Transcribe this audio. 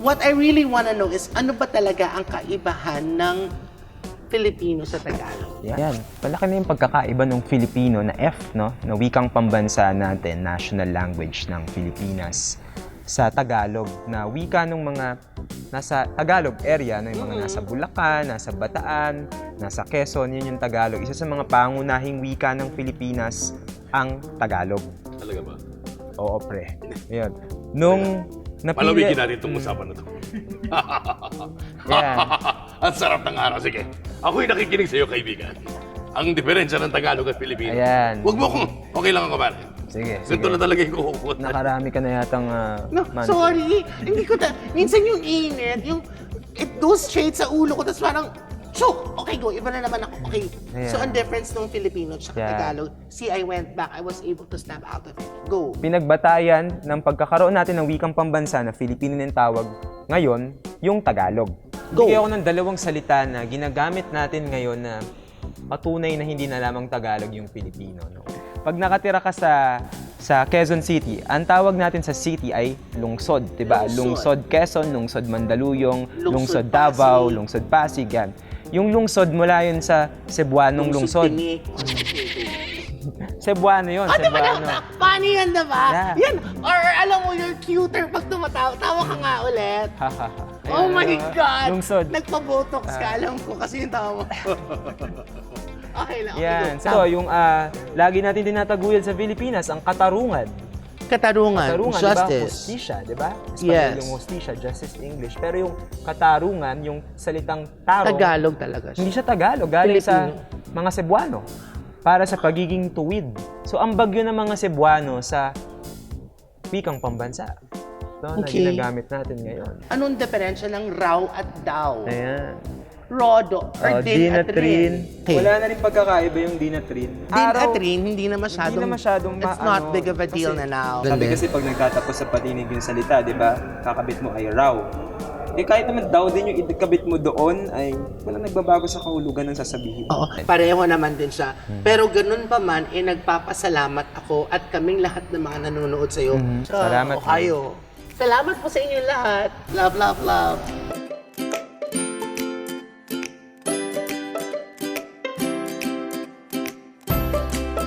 what I really wanna know is, ano ba talaga ang kaibahan ng Filipino sa Tagalog? Yan. Malaki na yung pagkakaiba ng Filipino na F, no? Na wikang pambansa natin, national language ng Pilipinas, sa Tagalog, na wika ng mga nasa Tagalog area, no? Yung mga nasa Bulacan, nasa Bataan, nasa Quezon, yun yung Tagalog. Isa sa mga pangunahing wika ng Pilipinas, ang Tagalog. Talaga ba? Oo, pre. Yun. Nung Palawigin natin itong usapan na ito. Yan. Ang sarap ng araw. Sige, ako'y nakikinig sa iyo, kaibigan. Ang diferensya ng Tagalog at Pilipino. Ayan. Huwag mo kung okay lang ako, pare. Sige, Ganito na talaga yung kukuha. Nakarami ka na yatang No, sorry. Hindi ko minsan yung init, yung it goes straight sa ulo ko, tapos parang, so, okay, go. Iba na naman ako. Okay. Yeah. So, ang difference ng Filipino at Yeah. Tagalog, see, I went back. I was able to snap out of it. Go. Pinagbatayan ng pagkakaroon natin ng wikang pambansa na Filipino ng tawag ngayon, yung Tagalog. Go. Bigay ako ng dalawang salita na ginagamit natin ngayon na patunay na hindi na lamang Tagalog yung Filipino. No? Pag nakatira ka sa Quezon City, ang tawag natin sa city ay lungsod, 'di ba? Lungsod Quezon, lungsod Mandaluyong, lungsod Davao, Pasig. lungsod Pasig, yan. Yung lungsod mula yun sa Cebuanong lungsod. Tinik. Cebuano yun, Ah, diba Cebuano. na? Funny yan, diba? Yeah. Yan. Or alam mo, you're cuter pag tumatawa. Tawa ka nga ulit. Oh my God! Lungsod. Nagpa-botox ka, alam ko, kasi yung tawa. Okay lang. Okay, Yan. go. So, yung lagi natin tinataguyod sa Pilipinas, ang katarungan. Katarungan, Katarungan, justice. di ba? Hostisya, di ba? Espanyol Yes. yung hostisya, justice English. Pero yung katarungan, yung salitang tarong, Tagalog talaga siya. hindi siya Tagalog, galing sa Filipino. mga Cebuano para sa pagiging tuwid. So, ang bagyo ng mga Cebuano sa wikang pambansa. Ito na Okay. ginagamit natin ngayon. Anong diferensya ng raw at daw? Ayan. Rodo or din at rin? Okay. Wala na rin pagkakaiba yung din at rin. Din at rin, hindi na masyadong, it's not big of a deal na now. Sabi kasi pag nagtatapos sa patinig yung salita, di ba? Kakabit mo ay raw. Eh kahit naman daw din yung ikabit mo doon ay walang nagbabago sa kahulugan ng sasabihin. Oo, pareho naman din siya. Pero ganun pa man, nagpapasalamat ako at kaming lahat ng mga nanonood sa'yo. Salamat. Ohio. Salamat po sa inyo lahat. Love, love, love.